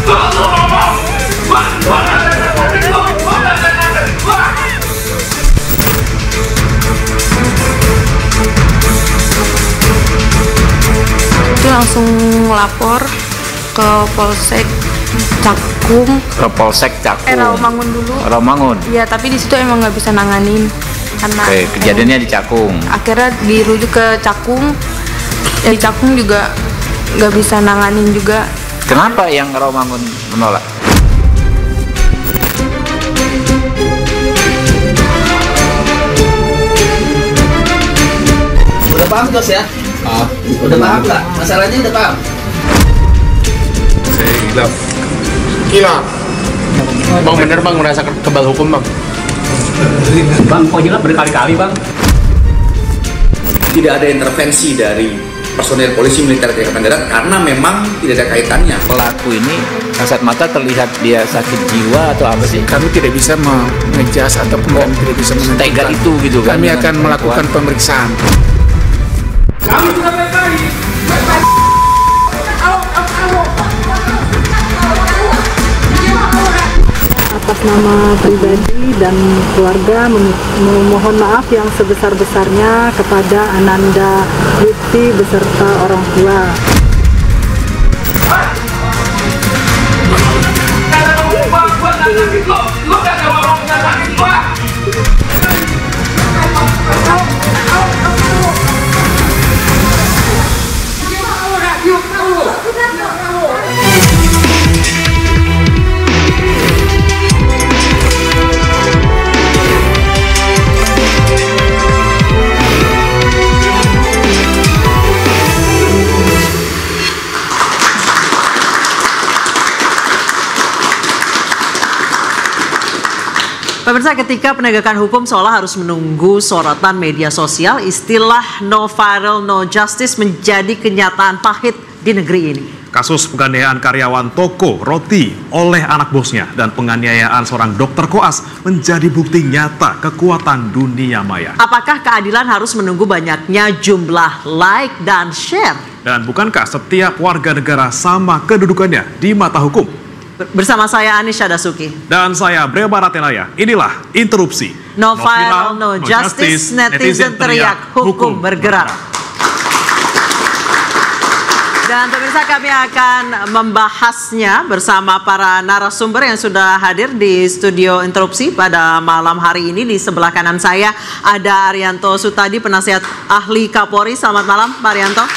Itu langsung lapor ke Polsek Cakung. Ke Polsek Cakung. Rawamangun dulu. Rawamangun. Iya, tapi di situ emang nggak bisa nanganin karena. Oke, kejadiannya di Cakung. Akhirnya dirujuk ke Cakung. Ya, di Cakung juga nggak bisa nanganin juga. Kenapa yang Rawamangun menolak? Udah paham Jos ya? Udah paham nggak? Masalahnya udah paham? Saya hilaf. Hilaf. Bang bener bang merasa kebal hukum bang. Bang, kok hilaf berkali-kali bang? Tidak ada intervensi dari personel polisi militer di Angkatan Darat karena memang tidak ada kaitannya. Pelaku ini kasat mata terlihat dia sakit jiwa atau apa sih? Kami tidak bisa mengejas ataupun kami tidak bisa menentukan. Tega itu gitu kan? Kami akan melakukan pemeriksaan. Kami sudah baik-baik. Atas nama pribadi dan keluarga memohon maaf yang sebesar-besarnya kepada Ananda Lutfi beserta orang tua. Pemirsa, ketika penegakan hukum seolah harus menunggu sorotan media sosial, istilah no viral, no justice menjadi kenyataan pahit di negeri ini. Kasus penganiayaan karyawan toko roti oleh anak bosnya dan penganiayaan seorang dokter koas menjadi bukti nyata kekuatan dunia maya. Apakah keadilan harus menunggu banyaknya jumlah like dan share? Dan bukankah setiap warga negara sama kedudukannya di mata hukum? Bersama saya Anisha Dasuki. Dan saya Brea Baratelaya. Inilah Interupsi. No viral, no justice, netizen teriak, hukum bergerak. Dan pemirsa, kami akan membahasnya bersama para narasumber yang sudah hadir di studio Interupsi pada malam hari ini. Di sebelah kanan saya ada Arianto Sutadi, penasihat ahli Kapolri. Selamat malam Pak Arianto.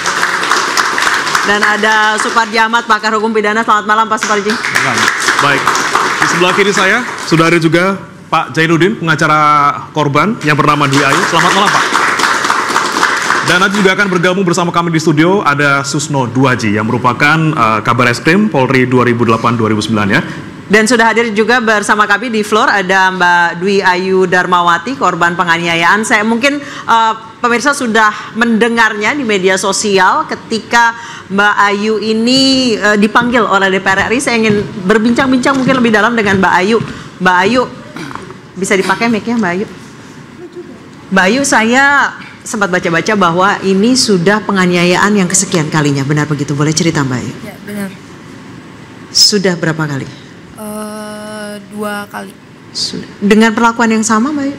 Dan ada Suparji Ahmad, pakar hukum pidana. Selamat malam Pak Suparji. Baik, di sebelah kiri saya sudah ada juga Pak Jainuddin, pengacara korban yang bernama Dwi Ayu. Selamat malam Pak. Dan nanti juga akan bergabung bersama kami di studio ada Susno Duaji yang merupakan Kabar Eskrim Polri 2008-2009 ya. Dan sudah hadir juga bersama kami di floor ada Mbak Dwi Ayu Darmawati, korban penganiayaan. Saya mungkin pemirsa sudah mendengarnya di media sosial ketika Mbak Ayu ini dipanggil oleh DPR RI. Saya ingin berbincang-bincang mungkin lebih dalam dengan Mbak Ayu. Mbak Ayu, bisa dipakai mic-nya Mbak Ayu? Mbak Ayu, saya sempat baca-baca bahwa ini sudah penganiayaan yang kesekian kalinya. Benar begitu? Boleh cerita Mbak Ayu? Ya, benar. Sudah berapa kali? 2 kali. Dengan perlakuan yang sama Mbak Ayu?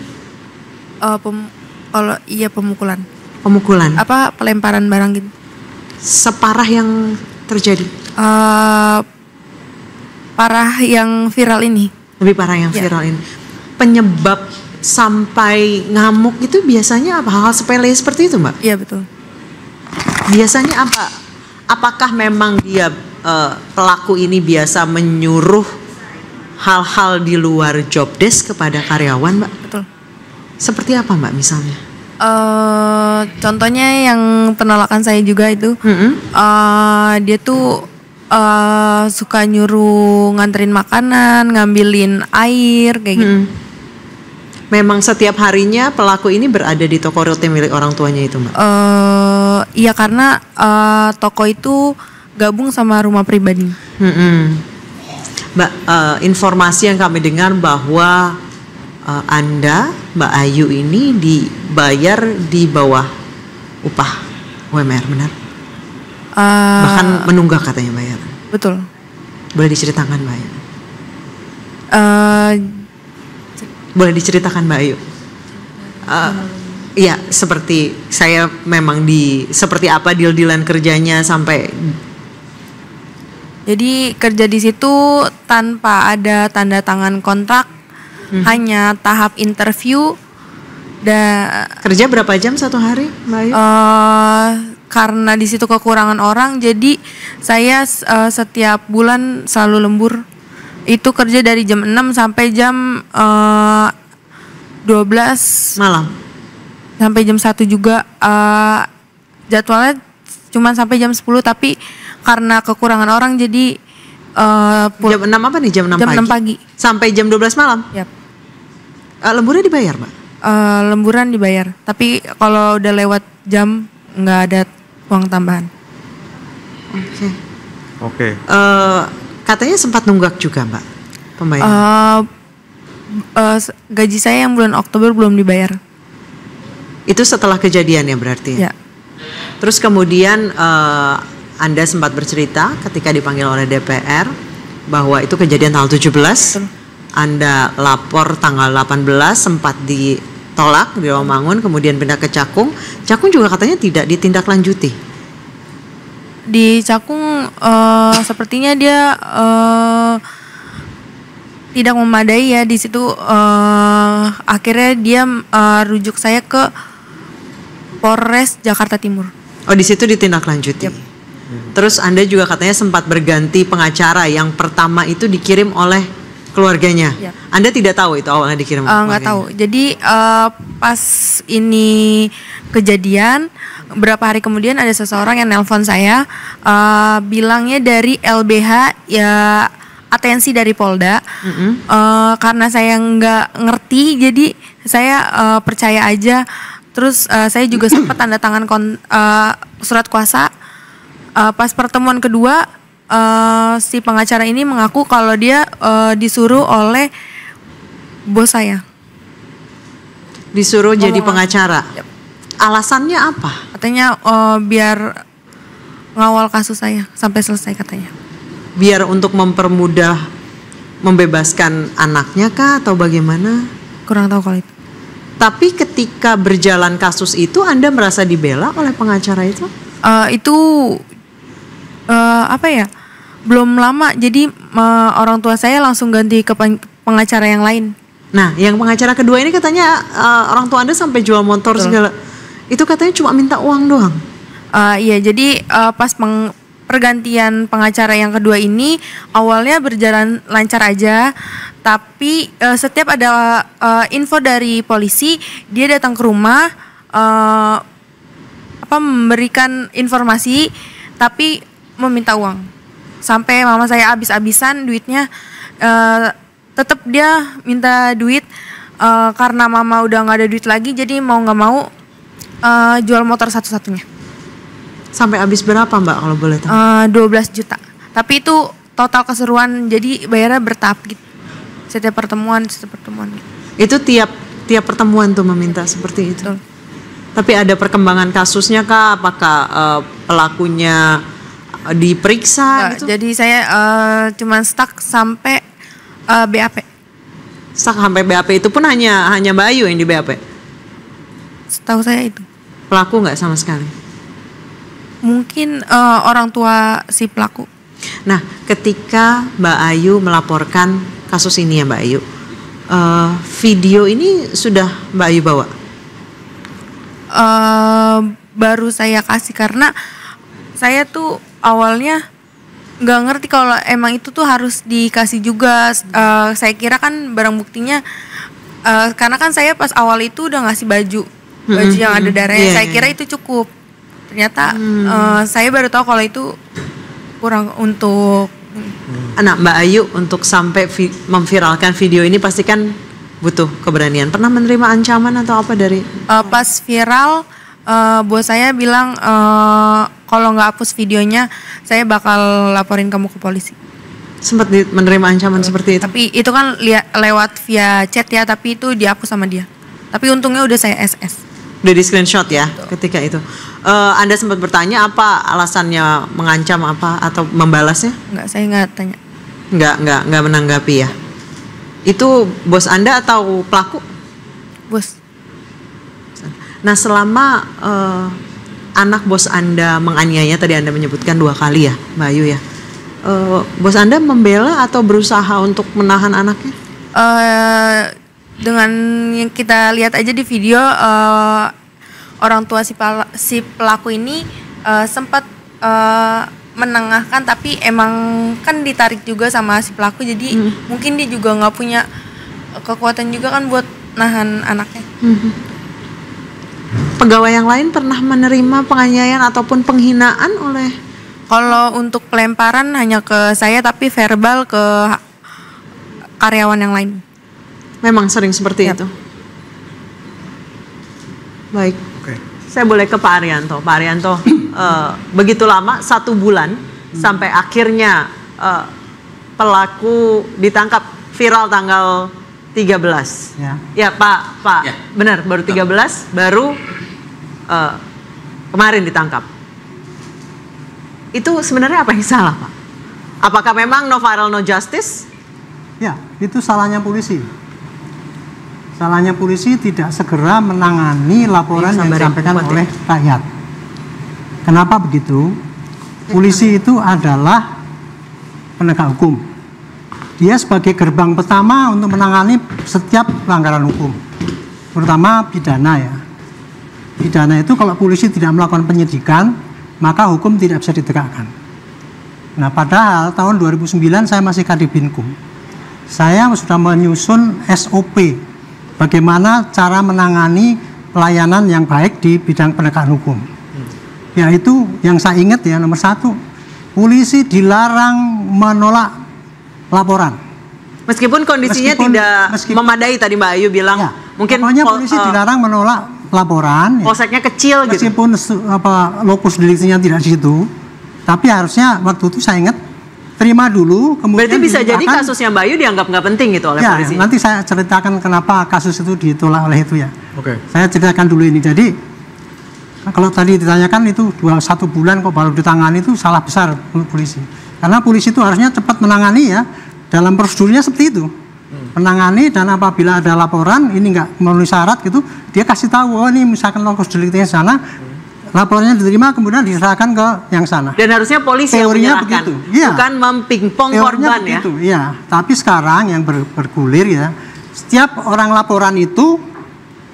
Kalau iya pemukulan. Pemukulan? Apa pelemparan barang gitu? Separah yang terjadi? Parah yang viral ini. Lebih parah yang viral ini. Penyebab sampai ngamuk itu biasanya apa? Hal-hal sepele seperti itu Mbak? Iya betul. Biasanya apa? Apakah memang dia pelaku ini biasa menyuruh hal-hal di luar job desk kepada karyawan Mbak? Betul. Seperti apa Mbak misalnya? Contohnya yang penolakan saya juga itu, dia tuh suka nyuruh nganterin makanan, ngambilin air kayak gitu. Memang setiap harinya pelaku ini berada di toko roti milik orang tuanya itu Mbak? Iya karena toko itu gabung sama rumah pribadi. Mbak, informasi yang kami dengar bahwa Anda, Mbak Ayu ini dibayar di bawah upah UMR, benar? Bahkan menunggak katanya bayar. Betul. Boleh diceritakan Mbak Ayu? Boleh diceritakan Mbak Ayu? Ya, seperti saya memang seperti apa deal-dealan kerjanya sampai. Jadi kerja di situ tanpa ada tanda tangan kontrak, hanya tahap interview. Kerja berapa jam satu hari Mbak Ayu? Karena di situ kekurangan orang, jadi saya setiap bulan selalu lembur. Itu kerja dari jam 6 sampai jam 12 malam. Sampai jam 1 juga. Jadwalnya cuma sampai jam 10, tapi karena kekurangan orang jadi jam 6 apa nih? Jam 6 jam 6 pagi sampai jam 12 malam? Yap. Lemburnya dibayar Mbak? Lemburan dibayar, tapi kalau udah lewat jam nggak ada uang tambahan. Oke. Katanya sempat nunggak juga Mbak pembayaran? Gaji saya yang bulan Oktober belum dibayar. Itu setelah kejadian ya berarti? Ya. Terus kemudian Anda sempat bercerita ketika dipanggil oleh DPR bahwa itu kejadian tanggal 17. Betul. Anda lapor tanggal 18, sempat ditolak di Rawamangun, kemudian pindah ke Cakung. Cakung juga katanya tidak ditindaklanjuti. Di Cakung sepertinya dia tidak memadai ya. Di situ akhirnya dia rujuk saya ke Polres Jakarta Timur. Oh, di situ ditindaklanjuti. Yep. Terus Anda juga katanya sempat berganti pengacara, yang pertama itu dikirim oleh keluarganya. Yep. Anda tidak tahu itu awalnya dikirim? Nggak tahu. Jadi pas ini kejadian, beberapa hari kemudian ada seseorang yang nelpon saya, bilangnya dari LBH ya, atensi dari Polda. Karena saya nggak ngerti, jadi saya percaya aja. Terus saya juga sempat tanda tangan surat kuasa. Pas pertemuan kedua, si pengacara ini mengaku kalau dia disuruh oleh bos saya. Disuruh jadi pengacara? Yep. Alasannya apa? Katanya biar ngawal kasus saya sampai selesai katanya. Biar untuk mempermudah membebaskan anaknya kah atau bagaimana? Kurang tahu kalau itu. Tapi ketika berjalan kasus itu Anda merasa dibela oleh pengacara itu? Itu apa ya? Belum lama, jadi orang tua saya langsung ganti ke pengacara yang lain. Nah, yang pengacara kedua ini katanya orang tua Anda sampai jual motor. Betul. Segala. Itu katanya cuma minta uang doang. Iya, jadi pas pergantian pengacara yang kedua ini awalnya berjalan lancar aja, tapi setiap ada info dari polisi, dia datang ke rumah memberikan informasi, tapi meminta uang. Sampai mama saya habis-habisan duitnya, tetap dia minta duit karena mama udah nggak ada duit lagi, jadi mau nggak mau jual motor satu-satunya. Sampai habis berapa Mbak kalau boleh tahu? 12 juta. Tapi itu total keseruan, jadi bayarnya bertahap gitu. Setiap pertemuan gitu. Itu tiap pertemuan tuh meminta seperti itu. Betul. Tapi ada perkembangan kasusnya kah? Apakah pelakunya diperiksa? Gitu? Jadi saya cuma stuck sampai BAP. Stuck sampai BAP itu pun hanya Mbak Ayu yang di BAP? Setahu saya itu. Pelaku nggak sama sekali? Mungkin orang tua si pelaku. Nah, ketika Mbak Ayu melaporkan kasus ini ya Mbak Ayu, video ini sudah Mbak Ayu bawa? Baru saya kasih karena saya tuh awalnya nggak ngerti kalau emang itu tuh harus dikasih juga. Saya kira kan barang buktinya, karena kan saya pas awal itu udah ngasih baju yang ada darahnya. Saya kira itu cukup. Ternyata saya baru tahu kalau itu kurang untuk. Anak Mbak Ayu untuk sampai memviralkan video ini pasti kan butuh keberanian. Pernah menerima ancaman atau apa dari? Pas viral, bos saya bilang kalau nggak hapus videonya, saya bakal laporin kamu ke polisi. Sempat menerima ancaman seperti itu? Tapi itu kan lewat via chat ya, tapi itu dihapus sama dia. Tapi untungnya udah saya SS. Udah di screenshot ya. Betul. Ketika itu Anda sempat bertanya apa alasannya, mengancam apa atau membalasnya? Enggak, saya nggak tanya. nggak menanggapi ya. Itu bos Anda atau pelaku? Bos. Nah, selama anak bos Anda menganiaya, tadi Anda menyebutkan 2 kali ya, Mbak Ayu ya. Bos Anda membela atau berusaha untuk menahan anaknya? Dengan yang kita lihat aja di video, orang tua si pelaku ini sempat menengahkan, tapi emang kan ditarik juga sama si pelaku, jadi mungkin dia juga nggak punya kekuatan juga kan buat nahan anaknya. Pegawai yang lain pernah menerima penganiayaan ataupun penghinaan oleh? Kalau untuk pelemparan hanya ke saya, tapi verbal ke karyawan yang lain. Memang sering seperti itu. Baik. Oke. Saya boleh ke Pak Arianto. Pak Arianto, begitu lama 1 bulan sampai akhirnya pelaku ditangkap, viral tanggal 13. Ya Pak, Ya. benar, baru 13, baru kemarin ditangkap. Itu sebenarnya apa yang salah, Pak? Apakah memang no viral no justice? Ya, itu salahnya polisi. Salahnya polisi tidak segera menangani laporan yang disampaikan oleh rakyat. Kenapa begitu? Polisi itu adalah penegak hukum. Dia sebagai gerbang pertama untuk menangani setiap pelanggaran hukum, terutama pidana ya. Pidana itu kalau polisi tidak melakukan penyidikan, maka hukum tidak bisa ditegakkan. Nah, padahal tahun 2009 saya masih Kadipinkum. Saya sudah menyusun SOP bagaimana cara menangani pelayanan yang baik di bidang penegakan hukum. Yaitu yang saya ingat ya, nomor 1, polisi dilarang menolak laporan. Meskipun kondisinya tidak memadai, tadi Mbak Ayu bilang ya, mungkin pokoknya polisi dilarang menolak laporan. Polseknya kecil gitu. Meskipun lokus deliktinya tidak di situ, tapi harusnya waktu itu saya ingat terima dulu, kemudian berarti bisa jadi kasusnya Mbak Ayu dianggap nggak penting gitu oleh polisi. Nanti saya ceritakan kenapa kasus itu ditolak oleh itu ya. Oke. Saya ceritakan dulu ini. Jadi kalau tadi ditanyakan itu 1 bulan kok baru ditangani, itu salah besar untuk polisi. Karena polisi itu harusnya cepat menangani ya, dalam prosedurnya seperti itu. Menangani, dan apabila ada laporan ini nggak memenuhi syarat gitu, dia kasih tahu, oh ini misalkan lokus deliktinya sana, laporannya diterima kemudian diserahkan ke yang sana. Dan harusnya polisi teorinya yang menyerahkan, begitu. Ya. Bukan mempingpong korban begitu, ya. Tapi sekarang yang bergulir ya, setiap orang laporan itu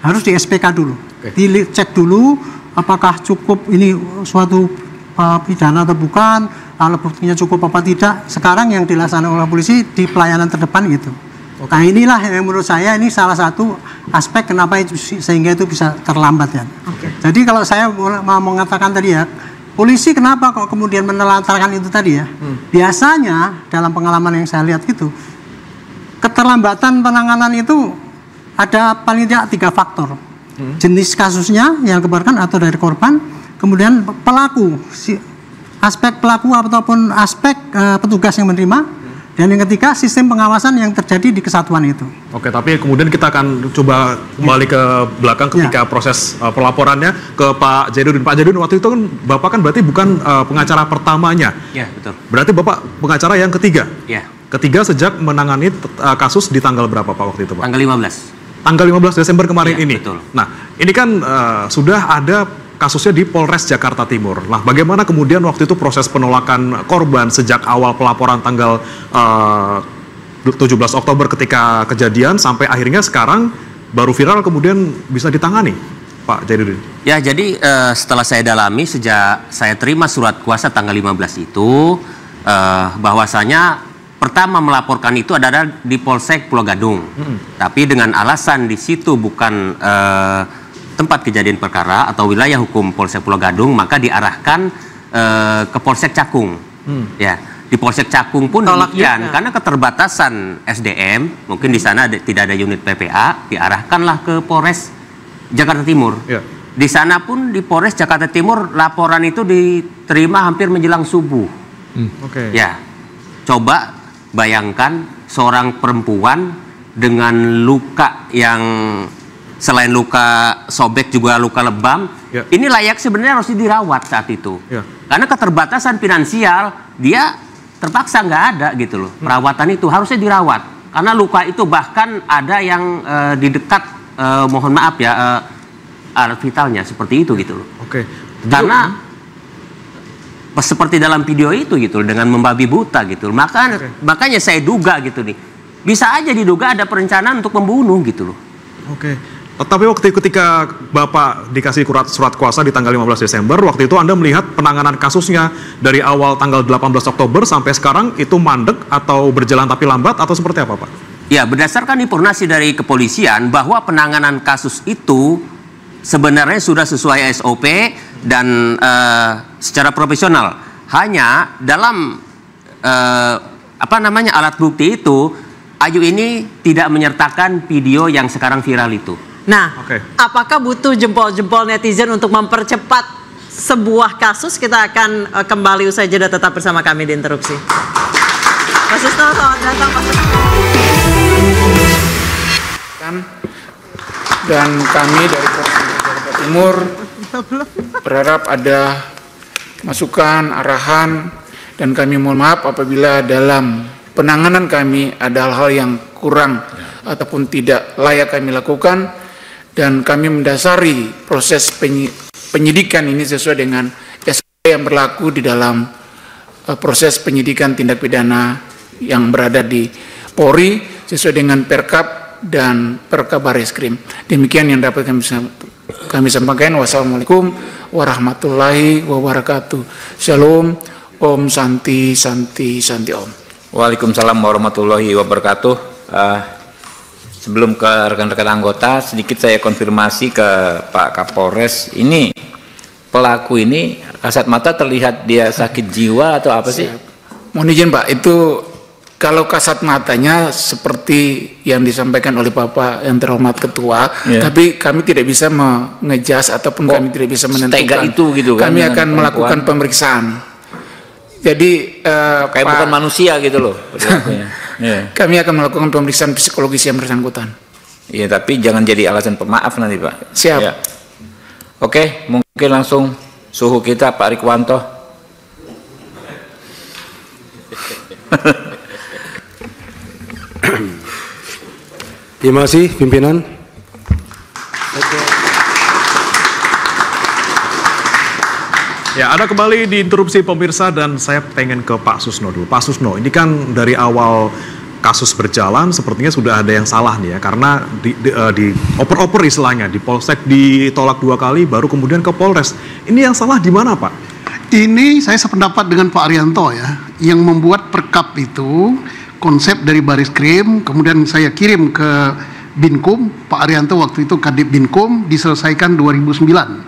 harus di SPK dulu, dicek dulu apakah cukup ini suatu pidana atau bukan, alat buktinya cukup apa tidak. Sekarang yang dilaksanakan oleh polisi di pelayanan terdepan gitu. Nah inilah yang menurut saya ini salah satu aspek kenapa itu sehingga itu bisa terlambat ya. Jadi kalau saya mau mengatakan tadi ya, polisi kenapa kok kemudian menelantarkan itu tadi ya? Biasanya dalam pengalaman yang saya lihat itu, keterlambatan penanganan itu ada paling tidak 3 faktor. Jenis kasusnya yang keluarkan atau dari korban, kemudian pelaku, aspek pelaku ataupun aspek petugas yang menerima, dan yang ketiga sistem pengawasan yang terjadi di kesatuan itu. Oke, tapi kemudian kita akan coba kembali ke belakang ketika proses pelaporannya ke Pak Jainuddin. Pak Jainuddin, waktu itu kan Bapak kan berarti bukan pengacara pertamanya. Ya, betul. Berarti Bapak pengacara yang ketiga. Ya. Ketiga sejak menangani kasus di tanggal berapa Pak waktu itu Pak? Tanggal 15. Tanggal 15 Desember kemarin Ya, ini. betul. Nah, ini kan sudah ada kasusnya di Polres Jakarta Timur. Nah, bagaimana kemudian waktu itu proses penolakan korban sejak awal pelaporan tanggal 17 Oktober ketika kejadian sampai akhirnya sekarang baru viral kemudian bisa ditangani, Pak Jainuddin? Ya, jadi setelah saya dalami sejak saya terima surat kuasa tanggal 15 itu, bahwasanya pertama melaporkan itu adalah di Polsek Pulau Gadung. Tapi dengan alasan di situ bukan tempat kejadian perkara atau wilayah hukum Polsek Pulau Gadung, maka diarahkan ke Polsek Cakung. Ya, di Polsek Cakung pun demikian, karena keterbatasan SDM, mungkin di sana tidak ada unit PPA, diarahkanlah ke Polres Jakarta Timur. Di sana pun di Polres Jakarta Timur laporan itu diterima hampir menjelang subuh. Ya, coba bayangkan seorang perempuan dengan luka yang selain luka sobek juga luka lebam, ini layak sebenarnya harus dirawat saat itu. Karena keterbatasan finansial, dia terpaksa nggak ada gitu loh. Perawatan itu harusnya dirawat. Karena luka itu bahkan ada yang di dekat, mohon maaf ya, alat vitalnya seperti itu gitu loh. Oke. Karena seperti dalam video itu gitu dengan membabi buta gitu. Makanya saya duga gitu nih. Bisa aja diduga ada perencanaan untuk membunuh gitu loh. Oke. Tapi waktu ketika Bapak dikasih surat kuasa di tanggal 15 Desember, waktu itu Anda melihat penanganan kasusnya dari awal tanggal 18 Oktober sampai sekarang itu mandek atau berjalan tapi lambat atau seperti apa, Pak? Ya, berdasarkan informasi dari kepolisian bahwa penanganan kasus itu sebenarnya sudah sesuai SOP dan secara profesional. Hanya dalam alat bukti itu Ayu ini tidak menyertakan video yang sekarang viral itu. Nah, apakah butuh jempol-jempol netizen untuk mempercepat sebuah kasus? Kita akan kembali usai jeda, tetap bersama kami di Interupsi. Mas Susno, selamat datang Pak Susno. Dan kami dari Provinsi Jawa Timur berharap ada masukan, arahan, dan kami mohon maaf apabila dalam penanganan kami ada hal-hal yang kurang ataupun tidak layak kami lakukan, dan kami mendasari proses penyidikan ini sesuai dengan SOP yang berlaku di dalam proses penyidikan tindak pidana yang berada di Polri sesuai dengan Perkap dan Perkabareskrim. Demikian yang dapat kami sampaikan. Wassalamualaikum warahmatullahi wabarakatuh. Shalom, Om Santi Santi Santi Om. Waalaikumsalam warahmatullahi wabarakatuh. Sebelum ke rekan-rekan anggota, sedikit saya konfirmasi ke Pak Kapolres. Ini pelaku ini kasat mata terlihat dia sakit jiwa atau apa sih? Mohon izin Pak, itu kalau kasat matanya seperti yang disampaikan oleh Bapak yang terhormat Ketua, tapi kami tidak bisa mengejas ataupun kami tidak bisa menentukan. Itu gitu kan? Kami akan melakukan pemeriksaan. Jadi kayak bukan manusia gitu loh. Kami akan melakukan pemeriksaan psikologis yang bersangkutan. Iya, tapi jangan jadi alasan pemaaf nanti Pak. Siap. Ya. Oke, mungkin langsung suhu kita Pak Rikwanto. Terima kasih pimpinan. Ya, ada kembali di Interupsi pemirsa dan saya pengen ke Pak Susno dulu. Pak Susno, ini kan dari awal kasus berjalan sepertinya sudah ada yang salah nih ya, karena di oper-oper istilahnya, di Polsek ditolak 2 kali baru kemudian ke Polres. Ini yang salah di mana, Pak? Ini saya sependapat dengan Pak Arianto ya, yang membuat Perkap itu konsep dari Bareskrim, kemudian saya kirim ke Binkum, Pak Arianto waktu itu Kadip Binkum, diselesaikan 2009.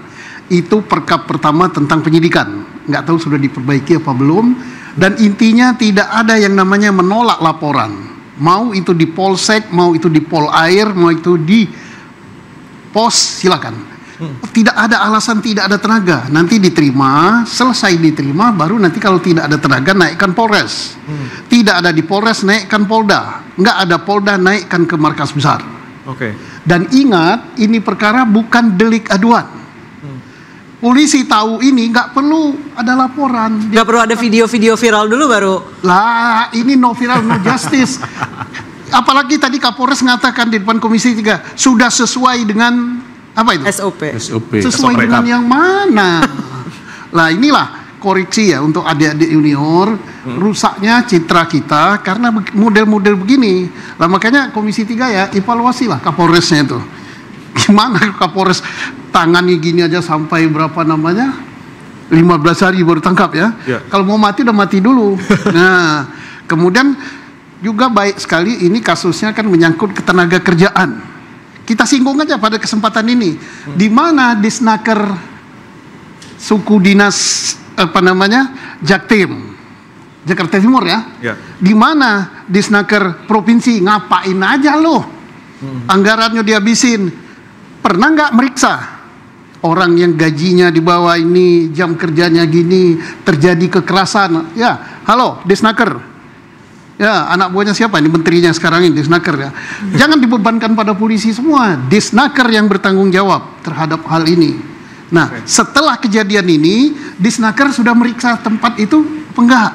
Itu Perkap pertama tentang penyidikan, nggak tahu sudah diperbaiki apa belum, dan intinya tidak ada yang namanya menolak laporan, mau itu di Polsek, mau itu di Polair, mau itu di Pos, silakan. Tidak ada alasan, tidak ada tenaga, nanti diterima, selesai diterima, baru nanti kalau tidak ada tenaga naikkan Polres, tidak ada di Polres naikkan Polda, nggak ada Polda naikkan ke markas besar. Dan ingat, ini perkara bukan delik aduan. Polisi tahu ini nggak perlu ada laporan. Nggak perlu ada video-video viral dulu baru. Lah, ini no viral, no justice. Apalagi tadi Kapolres mengatakan di depan Komisi 3 sudah sesuai dengan apa itu? SOP. Sesuai dengan yang mana? Lah inilah koreksi ya untuk adik-adik junior, rusaknya citra kita karena model-model begini. Lah makanya Komisi 3 ya evaluasi lah Kapolresnya itu. Gimana Kapolres tangani gini aja sampai berapa namanya 15 hari baru tangkap ya. Kalau mau mati udah mati dulu. Nah kemudian juga baik sekali ini kasusnya kan menyangkut ketenaga kerjaan. Kita singgung aja pada kesempatan ini, di mana Disnaker suku dinas apa namanya Jaktim Jakarta Timur ya, di mana Disnaker provinsi ngapain aja loh, anggarannya dihabisin. Pernah nggak meriksa orang yang gajinya di bawah ini, jam kerjanya gini, terjadi kekerasan? Ya, halo Disnaker. Ya, anak buahnya siapa ini menterinya sekarang ini Disnaker ya. Jangan dibebankan pada polisi semua. Disnaker yang bertanggung jawab terhadap hal ini. Nah, setelah kejadian ini, Disnaker sudah meriksa tempat itu apa enggak?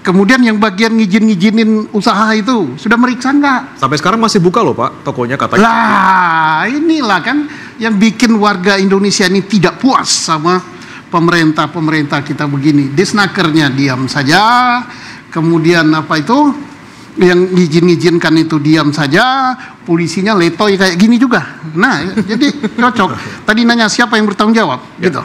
Kemudian yang bagian ngizinin usaha itu sudah meriksa nggak? Sampai sekarang masih buka loh Pak, tokonya katanya. Lah, inilah kan yang bikin warga Indonesia ini tidak puas sama pemerintah kita begini. Disnakernya diam saja, kemudian apa itu yang ngizin-ngizinkan itu diam saja, polisinya letoy kayak gini juga. Nah, jadi cocok. Tadi nanya siapa yang bertanggung jawab, gitu.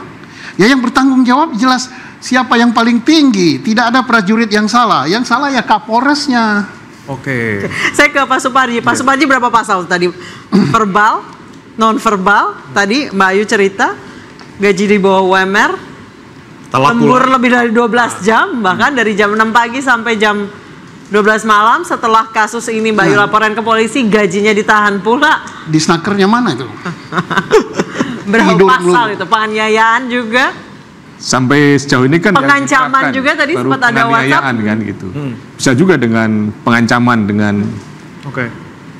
Ya yang bertanggung jawab jelas siapa yang paling tinggi. Tidak ada prajurit yang salah. Yang salah ya Kapolresnya. Oke. Saya ke Pak Suparji. Pak Suparji berapa pasal tadi? Verbal, non verbal. Tadi Mbak Ayu cerita gaji di bawah UMR. Lembur lebih dari 12 jam, bahkan dari jam 6 pagi sampai jam 12 malam. Setelah kasus ini Mbak Ayu laporan ke polisi, gajinya ditahan pula. Disnakernya mana itu? Berapa pasal itu? Penganiayaan juga? Sampai sejauh ini kan pengancaman juga tadi sempat ada WhatsApp kan gitu. Bisa juga dengan pengancaman dengan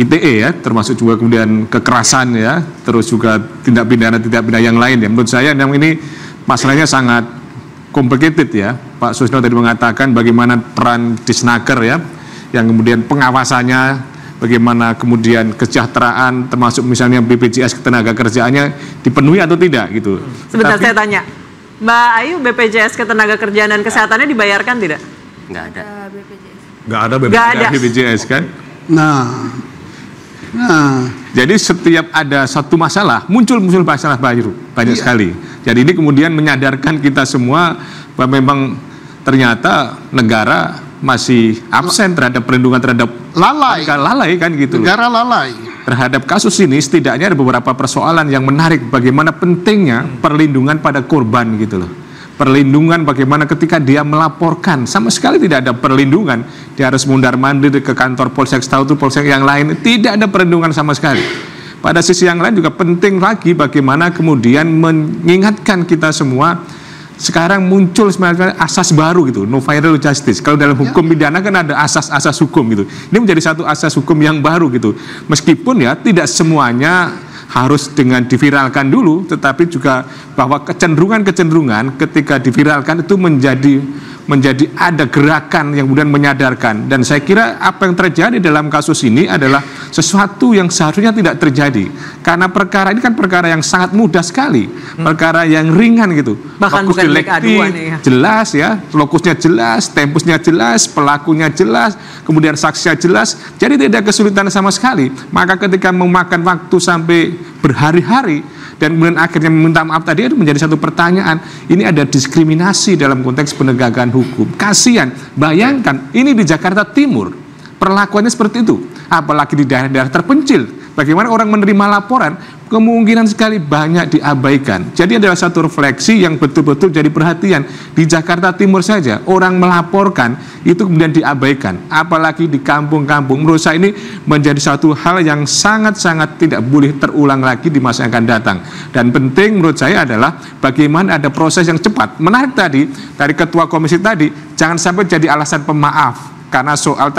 ITE ya, termasuk juga kemudian kekerasan ya, terus juga tindak pidana yang lain ya. Menurut saya yang ini masalahnya sangat complicated ya. Pak Susno tadi mengatakan bagaimana peran Disnaker ya, yang kemudian pengawasannya, bagaimana kemudian kesejahteraan termasuk misalnya BPJS ketenagakerjaannya dipenuhi atau tidak gitu. Sebentar saya tanya, Mbak Ayu, BPJS ketenagakerjaan dan kesehatannya dibayarkan tidak? Nggak ada. Nggak ada BPJS kan? Nah, jadi setiap ada satu masalah muncul masalah baru banyak sekali. Jadi ini kemudian menyadarkan kita semua bahwa memang ternyata negara masih absen terhadap perlindungan terhadap lalai kan gitu. Negara lalai terhadap kasus ini. Setidaknya ada beberapa persoalan yang menarik, bagaimana pentingnya perlindungan pada korban gitu loh. Perlindungan bagaimana ketika dia melaporkan, sama sekali tidak ada perlindungan, dia harus mundar-mandir ke kantor polsek satu polsek yang lain, tidak ada perlindungan sama sekali. Pada sisi yang lain juga penting lagi bagaimana kemudian mengingatkan kita semua. Sekarang muncul sebenarnya asas baru gitu, no viral justice. Kalau dalam hukum pidana kan ada asas-asas hukum gitu. Ini menjadi satu asas hukum yang baru gitu. Meskipun ya tidak semuanya harus dengan diviralkan dulu, tetapi juga bahwa kecenderungan ketika diviralkan itu menjadi ada gerakan yang kemudian menyadarkan. Dan saya kira apa yang terjadi dalam kasus ini adalah sesuatu yang seharusnya tidak terjadi, karena perkara ini kan perkara yang sangat mudah sekali, perkara yang ringan gitu, bahkan bukan delik aduan ya. Jelas ya, lokusnya jelas, tempusnya jelas, pelakunya jelas, kemudian saksinya jelas, jadi tidak ada kesulitan sama sekali. Maka ketika memakan waktu sampai berhari-hari dan kemudian akhirnya meminta maaf tadi, itu menjadi satu pertanyaan. Ini ada diskriminasi dalam konteks penegakan hukum. Kasihan, bayangkan ini di Jakarta Timur perlakuannya seperti itu, apalagi di daerah-daerah terpencil. Bagaimana orang menerima laporan, kemungkinan sekali banyak diabaikan. Jadi adalah satu refleksi yang betul-betul jadi perhatian. Di Jakarta Timur saja orang melaporkan itu kemudian diabaikan, apalagi di kampung-kampung. Menurut saya ini menjadi satu hal yang sangat-sangat tidak boleh terulang lagi di masa yang akan datang. Dan penting menurut saya adalah bagaimana ada proses yang cepat. Menarik tadi dari ketua komisi tadi, jangan sampai jadi alasan pemaaf. Karena soal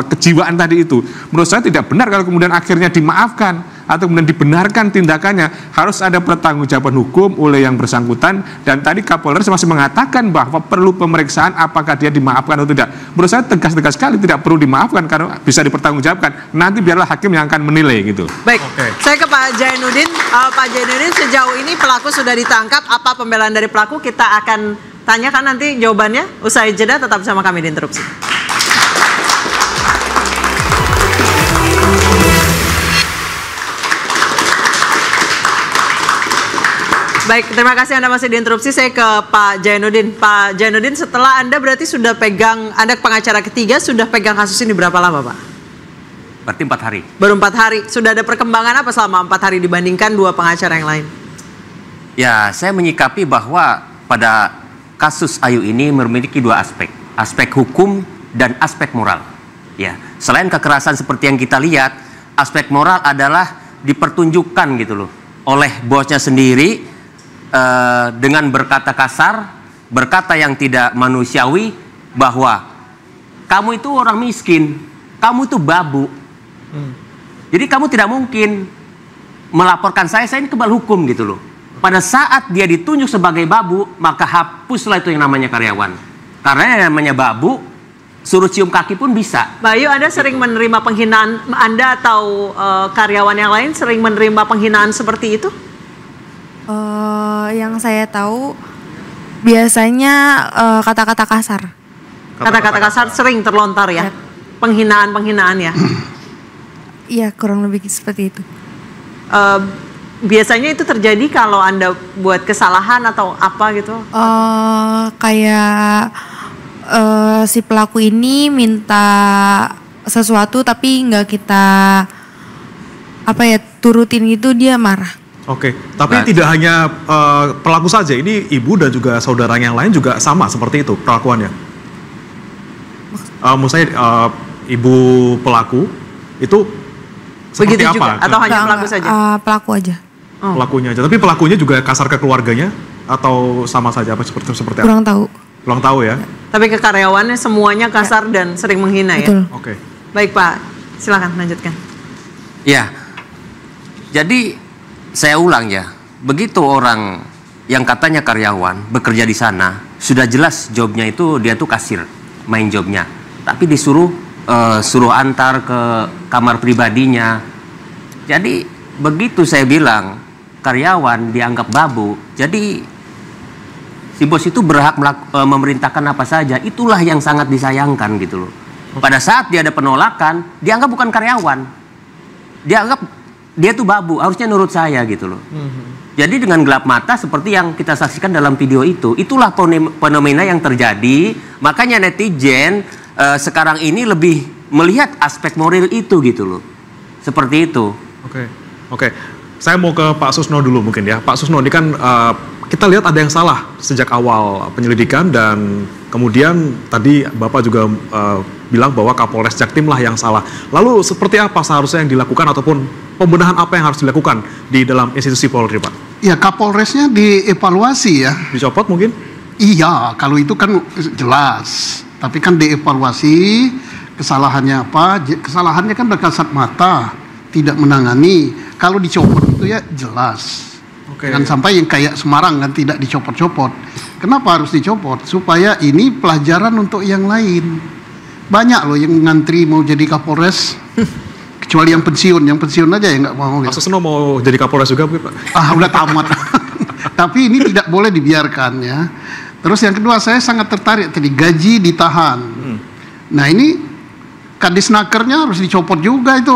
kejiwaan tadi itu, menurut saya tidak benar kalau kemudian akhirnya dimaafkan atau kemudian dibenarkan tindakannya. Harus ada pertanggungjawaban hukum oleh yang bersangkutan. Dan tadi Kapolres masih mengatakan bahwa perlu pemeriksaan apakah dia dimaafkan atau tidak. Menurut saya tegas-tegas sekali tidak perlu dimaafkan karena bisa dipertanggungjawabkan. Nanti biarlah hakim yang akan menilai gitu. Baik, saya ke Pak Jainuddin. Pak Jainuddin, sejauh ini pelaku sudah ditangkap. Apa pembelaan dari pelaku? Kita akan tanyakan nanti jawabannya usai jeda. Tetap bersama kami di Interupsi. Baik, terima kasih Anda masih diinterupsi. Saya ke Pak Jainuddin. Pak Jainuddin, setelah Anda berarti sudah pegang, Anda pengacara ketiga, sudah pegang kasus ini berapa lama Pak? Berarti 4 hari. Baru 4 hari. Sudah ada perkembangan apa selama 4 hari dibandingkan 2 pengacara yang lain? Ya, saya menyikapi bahwa pada kasus Ayu ini memiliki 2 aspek. Aspek hukum dan aspek moral. Ya, selain kekerasan seperti yang kita lihat, aspek moral adalah dipertunjukkan gitu loh oleh bosnya sendiri, dengan berkata kasar, berkata yang tidak manusiawi, bahwa kamu itu orang miskin, kamu itu babu. Jadi kamu tidak mungkin melaporkan saya ini kebal hukum gitu loh. Pada saat dia ditunjuk sebagai babu, maka hapuslah itu yang namanya karyawan. Karena yang namanya babu suruh cium kaki pun bisa. Bayu, Anda sering menerima penghinaan, Anda atau karyawan yang lain sering menerima penghinaan seperti itu? Yang saya tahu biasanya kata-kata kasar. Kata-kata kasar sering terlontar ya? Penghinaan-penghinaan ya? Iya, kurang lebih seperti itu. Biasanya itu terjadi kalau Anda buat kesalahan atau apa gitu? Kayak si pelaku ini minta sesuatu tapi nggak kita turutin gitu, dia marah. Oke, tapi tidak hanya pelaku saja, ini ibu dan juga saudara yang lain juga sama seperti itu perlakuannya. Maksud saya ibu pelaku itu seperti begitu apa? Juga? Atau hanya pelaku saja? Pelaku aja. Pelakunya aja, tapi pelakunya juga kasar ke keluarganya atau sama saja apa seperti apa? Kurang tahu. Kurang tahu ya. Tapi ke karyawannya semuanya kasar dan sering menghina. Betul. Ya. Oke. Baik Pak, silakan lanjutkan. Ya, jadi saya ulang ya, begitu orang yang katanya karyawan bekerja di sana, sudah jelas jobnya itu dia tuh kasir, main jobnya, tapi disuruh suruh antar ke kamar pribadinya. Jadi begitu saya bilang karyawan dianggap babu, jadi si bos itu berhak memerintahkan apa saja. Itulah yang sangat disayangkan gitu loh. Pada saat dia ada penolakan, dianggap bukan karyawan, dianggap dia tuh babu, harusnya nurut saya gitu loh. Jadi dengan gelap mata seperti yang kita saksikan dalam video itu, itulah fenomena yang terjadi. Makanya netizen sekarang ini lebih melihat aspek moral itu gitu loh. Seperti itu. Oke. Saya mau ke Pak Susno dulu mungkin ya. Pak Susno, ini kan kita lihat ada yang salah sejak awal penyelidikan dan kemudian tadi Bapak juga bilang bahwa Kapolres Jaktim lah yang salah. Lalu seperti apa seharusnya yang dilakukan ataupun pembenahan apa yang harus dilakukan di dalam institusi Polri, Pak? Ya, Kapolresnya dievaluasi ya. Dicopot mungkin? Iya, kalau itu kan jelas. Tapi kan dievaluasi kesalahannya apa? Kesalahannya kan udah kasat mata, tidak menangani. Kalau dicopot itu ya jelas. Jangan sampai yang kayak Semarang kan tidak dicopot-copot. Kenapa harus dicopot? Supaya ini pelajaran untuk yang lain. Banyak loh yang ngantri mau jadi Kapolres. Kecuali yang pensiun aja yang nggak mau. Pak Susno mau jadi Kapolres juga, Pak? Udah tamat. Tapi ini tidak boleh dibiarkan ya. Terus yang kedua, saya sangat tertarik tadi gaji ditahan. Nah ini Kadisnakernya harus dicopot juga itu.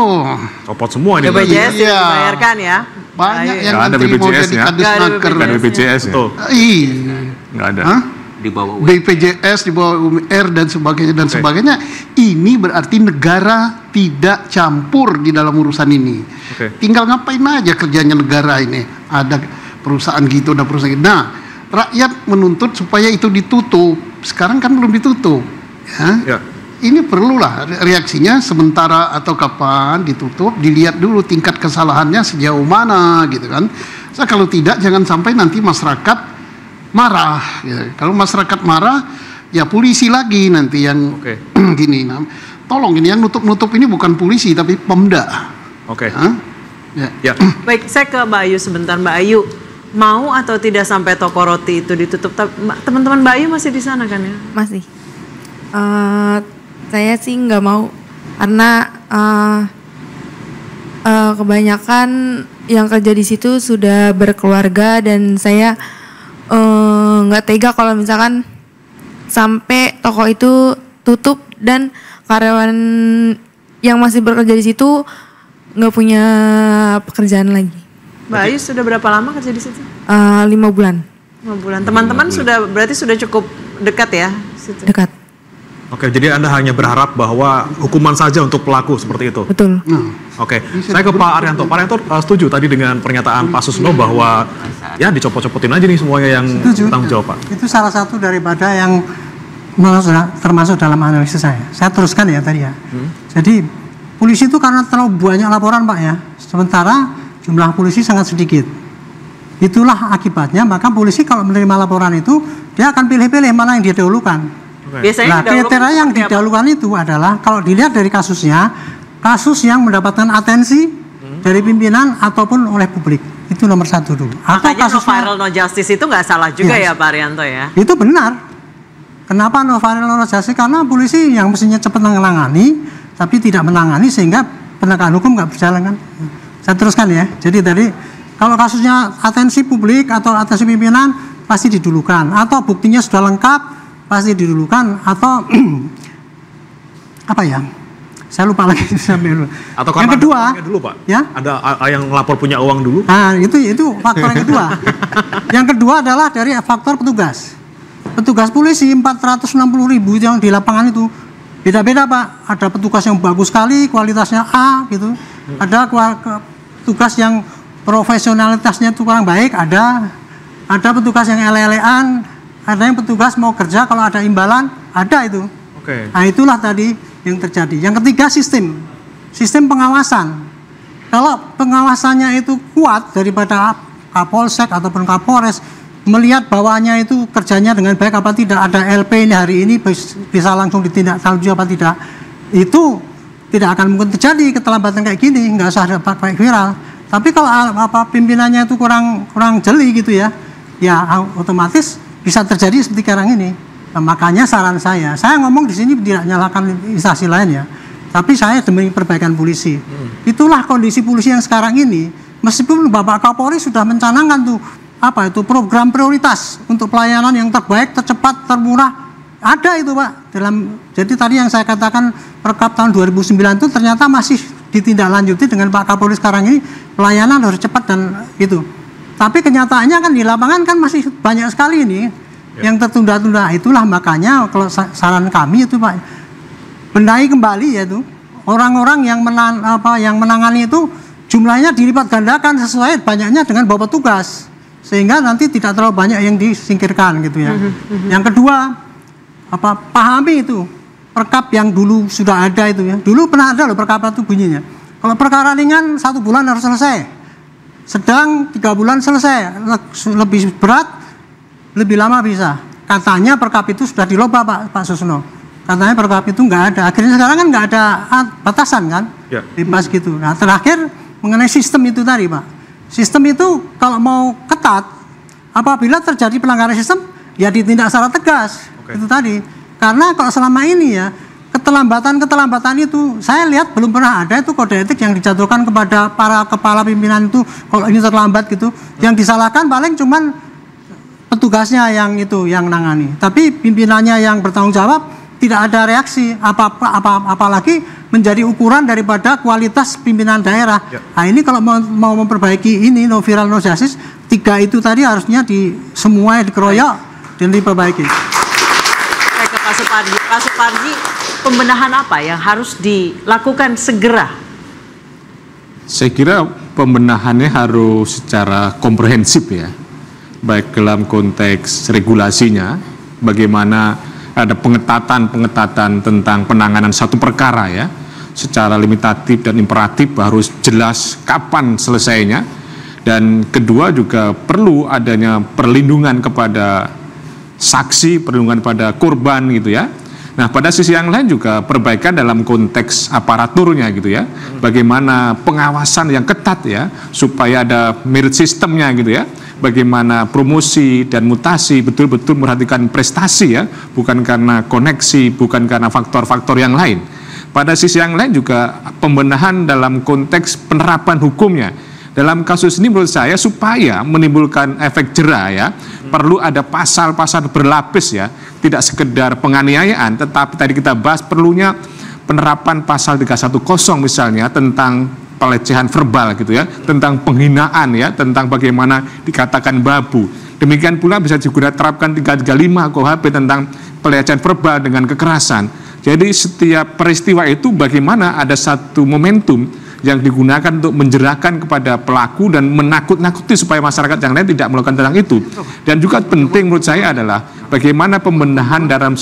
Copot semua ini. BPJS dibayarkan ya. Banyak yang nanti mau jadi Kadisnaker. Nggak ada BPJS ya? Iya. Nggak ada. Di bawah BPJS, di bawah UMR dan sebagainya. Ini berarti negara tidak campur di dalam urusan ini. Tinggal ngapain aja kerjanya negara ini. Ada perusahaan gitu, ada perusahaan gitu. Nah, rakyat menuntut supaya itu ditutup. Sekarang kan belum ditutup. Ya. Ini perlulah reaksinya sementara atau kapan ditutup, dilihat dulu tingkat kesalahannya sejauh mana gitu kan. Kalau tidak jangan sampai nanti masyarakat marah gitu. Kalau masyarakat marah ya polisi lagi nanti yang gini. Nah, tolong ini yang nutup-nutup ini bukan polisi tapi Pemda. Ya. Baik, saya ke Mbak Ayu sebentar. Mbak Ayu, mau atau tidak sampai toko roti itu ditutup? Teman-teman Mbak Ayu masih di sana kan ya? Masih. Saya sih nggak mau karena kebanyakan yang kerja di situ sudah berkeluarga dan saya nggak tega kalau misalkan sampai toko itu tutup dan karyawan yang masih bekerja di situ nggak punya pekerjaan lagi. Mbak Ayu sudah berapa lama kerja di situ? 5 bulan. 5 bulan. Teman-teman berarti sudah cukup dekat ya? Situ. Dekat. Oke, jadi Anda hanya berharap bahwa hukuman saja untuk pelaku seperti itu? Betul. Oke, saya ke Pak Arianto. Pak Arianto setuju tadi dengan pernyataan Pak Susno bahwa ya dicopot-copotin aja nih semuanya yang tanggung jawab, Pak? Itu salah satu daripada yang termasuk dalam analisis saya. Saya teruskan ya tadi ya. Jadi polisi itu karena terlalu banyak laporan, Pak ya. Sementara jumlah polisi sangat sedikit. Itulah akibatnya, maka polisi kalau menerima laporan itu dia akan pilih-pilih mana yang dia dahulukan. Biasanya kriteria yang didahulukan itu adalah kalau dilihat dari kasusnya, kasus yang mendapatkan atensi dari pimpinan ataupun oleh publik. Itu nomor satu dulu. Makanya no viral no justice itu nggak salah juga ya Pak Arianto ya? Itu benar. Kenapa no viral no justice? Karena polisi yang mestinya cepat menangani, tapi tidak menangani sehingga penegakan hukum nggak berjalan kan. Saya teruskan ya. Jadi tadi kalau kasusnya atensi publik atau atensi pimpinan pasti didulukan, atau buktinya sudah lengkap pasti didulukan, atau apa ya? Saya lupa lagi. Atau yang kedua, dulu, Pak. Ya? Ada yang lapor punya uang dulu. Nah, itu faktor yang kedua. Yang kedua adalah dari faktor petugas. Petugas polisi 460.000 yang di lapangan itu beda-beda, Pak. Ada petugas yang bagus sekali, kualitasnya A gitu. Ada petugas yang profesionalitasnya itu kurang baik, ada petugas yang ele-elean, ada yang petugas mau kerja kalau ada imbalan, ada itu. Oke. Nah, itulah tadi yang terjadi. Yang ketiga, sistem pengawasan. Kalau pengawasannya itu kuat daripada Kapolsek ataupun Kapolres melihat bawaannya itu kerjanya dengan baik apa tidak, ada LP ini hari ini bisa langsung ditindaklanjuti apa tidak, itu tidak akan mungkin terjadi keterlambatan kayak gini, nggak usah ada pakai viral. Tapi kalau pimpinannya itu kurang jeli gitu ya otomatis bisa terjadi seperti sekarang ini. Nah, makanya saran saya ngomong di sini tidak nyalakan instansi lain ya, tapi saya demi perbaikan polisi. Itulah kondisi polisi yang sekarang ini. Meskipun Bapak Kapolri sudah mencanangkan tuh program prioritas untuk pelayanan yang terbaik, tercepat, termurah, ada itu Pak. Jadi tadi yang saya katakan Perkap tahun 2009 itu ternyata masih ditindaklanjuti dengan Pak Kapolri sekarang ini, pelayanan harus cepat dan itu. Tapi kenyataannya kan di lapangan kan masih banyak sekali ini yang tertunda-tunda. Itulah makanya kalau saran kami itu Pak, benahi kembali yaitu orang-orang yang menangani itu jumlahnya dilipat gandakan sesuai banyaknya dengan bawa petugas, sehingga nanti tidak terlalu banyak yang disingkirkan gitu ya. Yang kedua, pahami itu perkap yang dulu sudah ada itu ya. Dulu pernah ada loh perkap itu bunyinya. Kalau perkara ringan 1 bulan harus selesai, sedang 3 bulan selesai, lebih berat lebih lama bisa. Katanya perkap itu sudah dirubah Pak Susno. Katanya perkap itu nggak ada. Akhirnya sekarang kan nggak ada batasan kan, bebas gitu. Nah terakhir mengenai sistem itu tadi Pak. Sistem itu kalau mau ketat, apabila terjadi pelanggaran sistem, ya ditindak secara tegas. Itu tadi. Karena kalau selama ini ya, keterlambatan itu, saya lihat belum pernah ada itu kode etik yang dijatuhkan kepada para kepala pimpinan itu, kalau ini terlambat gitu. Yang disalahkan paling cuman petugasnya yang nangani. Tapi pimpinannya yang bertanggung jawab, tidak ada reaksi apalagi menjadi ukuran daripada kualitas pimpinan daerah. Nah ini kalau mau memperbaiki ini no viral no justice, 3 itu tadi harusnya semua dikeroyok dan diperbaiki. Saya ke Pak Suparji. Pak Suparji, pembenahan apa yang harus dilakukan segera? Saya kira pembenahannya harus secara komprehensif ya, baik dalam konteks regulasinya, bagaimana ada pengetatan tentang penanganan satu perkara ya, secara limitatif dan imperatif harus jelas kapan selesainya. Dan kedua juga perlu adanya perlindungan kepada saksi, perlindungan pada korban gitu ya. Nah pada sisi yang lain juga perbaikan dalam konteks aparaturnya gitu ya, bagaimana pengawasan yang ketat ya, supaya ada merit sistemnya gitu ya, bagaimana promosi dan mutasi betul-betul memperhatikan prestasi ya, bukan karena koneksi, bukan karena faktor-faktor yang lain. Pada sisi yang lain juga pembenahan dalam konteks penerapan hukumnya. Dalam kasus ini menurut saya supaya menimbulkan efek jera ya, perlu ada pasal-pasal berlapis ya, tidak sekedar penganiayaan, tetapi tadi kita bahas perlunya penerapan pasal 310 misalnya tentang pelecehan verbal gitu ya, tentang penghinaan ya, tentang bagaimana dikatakan babu. Demikian pula bisa juga terapkan 335 KUHP tentang pelecehan verbal dengan kekerasan. Jadi setiap peristiwa itu bagaimana ada satu momentum yang digunakan untuk menjerahkan kepada pelaku dan menakut-nakuti supaya masyarakat yang lain tidak melakukan tentang itu. Dan juga penting menurut saya adalah bagaimana pembenahan dalam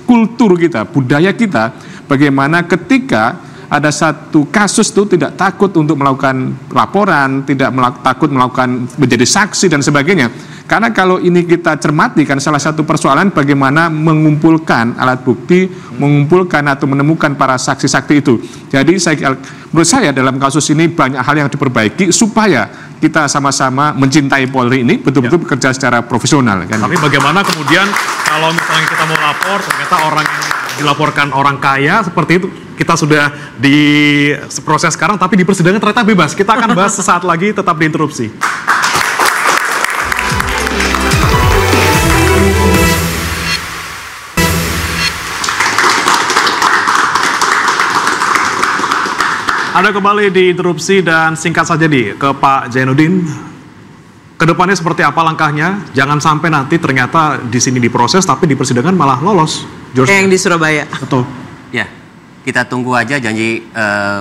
kultur kita, budaya kita, bagaimana ketika ada satu kasus itu tidak takut untuk melakukan laporan, tidak takut melakukan menjadi saksi dan sebagainya. Karena kalau ini kita cermati kan salah satu persoalan bagaimana mengumpulkan alat bukti, mengumpulkan atau menemukan para saksi-saksi itu. Jadi menurut saya dalam kasus ini banyak hal yang diperbaiki supaya kita sama-sama mencintai Polri ini betul-betul bekerja secara profesional. Kan? Tapi bagaimana kemudian kalau kalau misalnya kita mau lapor, ternyata orang yang dilaporkan orang kaya seperti itu, kita sudah di proses sekarang, tapi di persidangan ternyata bebas. Kita akan bahas sesaat lagi, tetap diinterupsi. Ada kembali di interupsi dan singkat saja ke Pak Zainuddin. Kedepannya seperti apa langkahnya? Jangan sampai nanti ternyata di sini diproses tapi di persidangan malah lolos. Yang di Surabaya. Betul. Ya, kita tunggu aja janji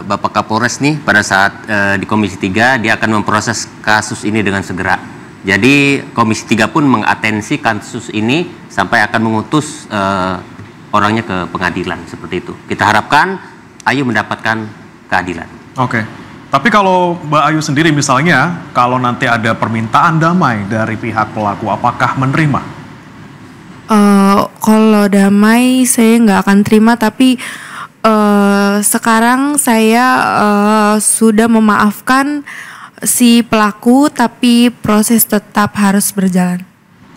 Bapak Kapolres nih pada saat di Komisi 3 dia akan memproses kasus ini dengan segera. Jadi Komisi 3 pun mengatensi kasus ini sampai akan mengutus orangnya ke pengadilan seperti itu. Kita harapkan Ayu mendapatkan keadilan. Oke. Tapi kalau Mbak Ayu sendiri misalnya, kalau nanti ada permintaan damai dari pihak pelaku, apakah menerima? Kalau damai saya nggak akan terima, tapi sekarang saya sudah memaafkan si pelaku, tapi proses tetap harus berjalan.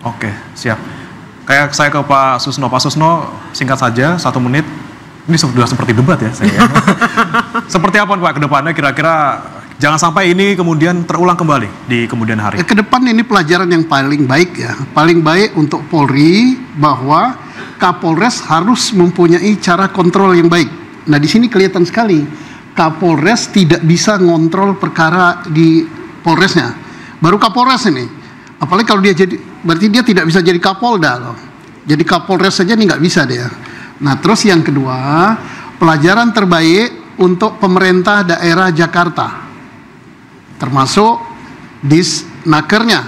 Oke, siap. Kayak saya ke Pak Susno. Pak Susno, singkat saja, 1 menit. Ini sudah seperti debat ya saya. Seperti apa Pak ke depannya kira-kira jangan sampai ini kemudian terulang kembali di kemudian hari? Ke depan ini pelajaran yang paling baik ya. Paling baik untuk Polri bahwa Kapolres harus mempunyai cara kontrol yang baik. Nah di sini kelihatan sekali Kapolres tidak bisa ngontrol perkara di Polresnya. Baru Kapolres ini. Apalagi kalau dia jadi, berarti dia tidak bisa jadi Kapolda loh. Jadi Kapolres saja nih nggak bisa dia. Nah terus yang kedua, pelajaran terbaik untuk pemerintah daerah Jakarta, termasuk Disnakernya.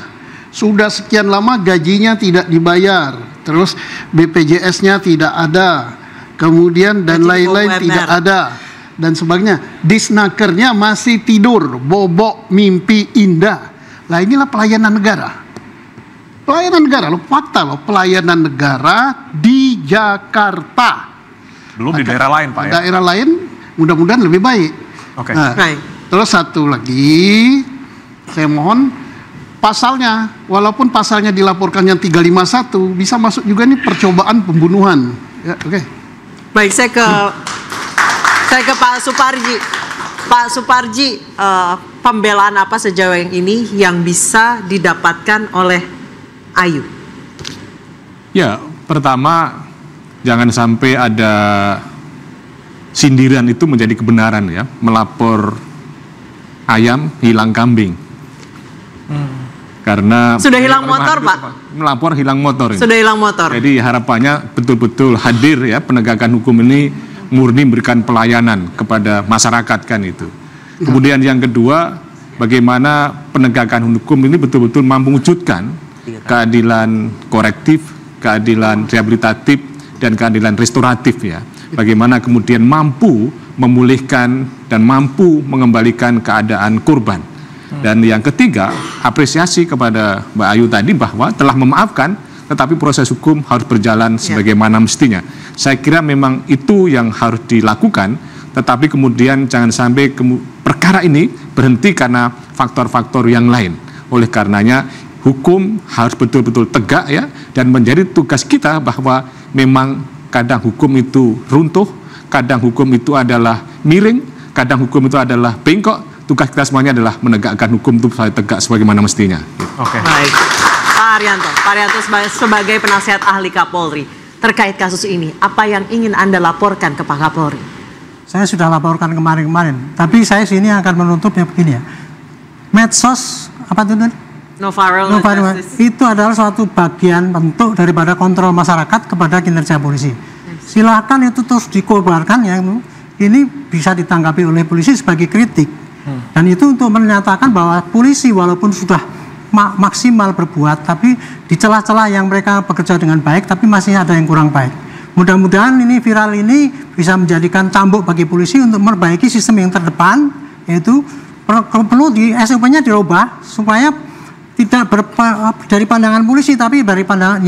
Sudah sekian lama gajinya tidak dibayar, terus BPJS-nya tidak ada, kemudian dan lain-lain tidak ada, dan sebagainya. Disnakernya masih tidur, bobok mimpi indah. Lah inilah pelayanan negara. Pelayanan negara, loh, fakta loh, pelayanan negara di Jakarta. Belum di daerah lain, Pak ya? Daerah lain mudah-mudahan lebih baik. Oke. Nah, terus satu lagi, saya mohon pasalnya, walaupun pasalnya dilaporkan yang 351, bisa masuk juga nih percobaan pembunuhan. Ya, oke. Baik, saya ke Pak Suparji. Pak Suparji, pembelaan apa sejauh ini yang bisa didapatkan oleh Ayu? Ya, pertama jangan sampai ada sindiran itu menjadi kebenaran ya. Melapor ayam hilang kambing. Karena sudah hilang motor, Pak. Melapor hilang motor. Sudah hilang motor. Jadi harapannya betul-betul hadir ya, penegakan hukum ini murni memberikan pelayanan kepada masyarakat kan itu. Kemudian yang kedua, bagaimana penegakan hukum ini betul-betul mampu mewujudkan keadilan korektif, keadilan rehabilitatif, dan keadilan restoratif ya. Bagaimana kemudian mampu memulihkan dan mampu mengembalikan keadaan korban. Dan yang ketiga, apresiasi kepada Mbak Ayu tadi bahwa telah memaafkan, tetapi proses hukum harus berjalan sebagaimana mestinya. Saya kira memang itu yang harus dilakukan, tetapi kemudian jangan sampai perkara ini berhenti karena faktor-faktor yang lain. Oleh karenanya, hukum harus betul-betul tegak ya, dan menjadi tugas kita bahwa memang kadang hukum itu runtuh, kadang hukum itu adalah miring, kadang hukum itu adalah bengkok. Tugas kita semuanya adalah menegakkan hukum itu tegak sebagaimana mestinya. Oke. Baik, Pak Haryanto sebagai penasihat ahli Kapolri terkait kasus ini, apa yang ingin Anda laporkan ke Pak Kapolri? Saya sudah laporkan kemarin-kemarin, tapi saya sini akan menutupnya begini ya. Medsos apa itu? No viral itu adalah suatu bagian bentuk daripada kontrol masyarakat kepada kinerja polisi. Silakan itu terus dikobarkan ya, ini bisa ditanggapi oleh polisi sebagai kritik. Dan itu untuk menyatakan bahwa polisi walaupun sudah maksimal berbuat, tapi di celah-celah yang mereka bekerja dengan baik, tapi masih ada yang kurang baik. Mudah-mudahan ini viral ini bisa menjadikan cambuk bagi polisi untuk memperbaiki sistem yang terdepan, yaitu perlu di SOP-nya dirubah supaya tidak dari pandangan polisi tapi dari pandangan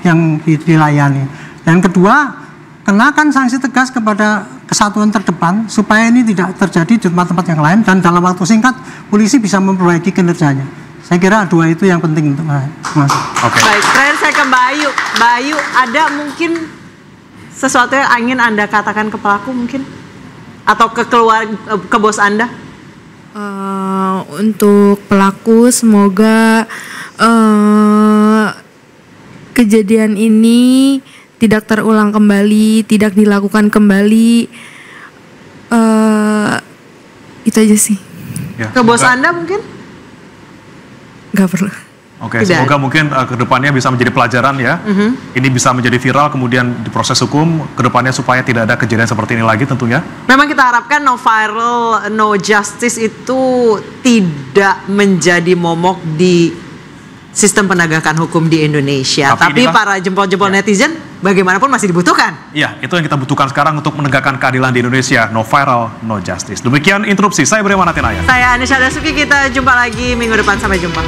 yang dilayani. Dan kedua, kenakan sanksi tegas kepada kesatuan terdepan supaya ini tidak terjadi di tempat-tempat yang lain dan dalam waktu singkat polisi bisa memperbaiki kinerjanya. Saya kira dua itu yang penting untuk masuk. Oke. Baik, terakhir saya ke Mbak Ayu. Mbak Ayu, ada mungkin sesuatu yang ingin Anda katakan ke pelaku mungkin? Atau ke bos Anda? Untuk pelaku semoga kejadian ini tidak terulang kembali, tidak dilakukan kembali. Itu aja sih. Ya, ke bos Anda mungkin? Nggak perlu. Oke, semoga mungkin kedepannya bisa menjadi pelajaran ya. Ini bisa menjadi viral, kemudian diproses hukum kedepannya supaya tidak ada kejadian seperti ini lagi tentunya. Memang kita harapkan no viral, no justice itu tidak menjadi momok di sistem penegakan hukum di Indonesia. Tapi para jempol-jempol netizen bagaimanapun masih dibutuhkan. Iya, itu yang kita butuhkan sekarang untuk menegakkan keadilan di Indonesia. No viral, no justice. Demikian interupsi. Saya Beriman Atinaya. Saya Anisha Dasuki. Kita jumpa lagi minggu depan. Sampai jumpa.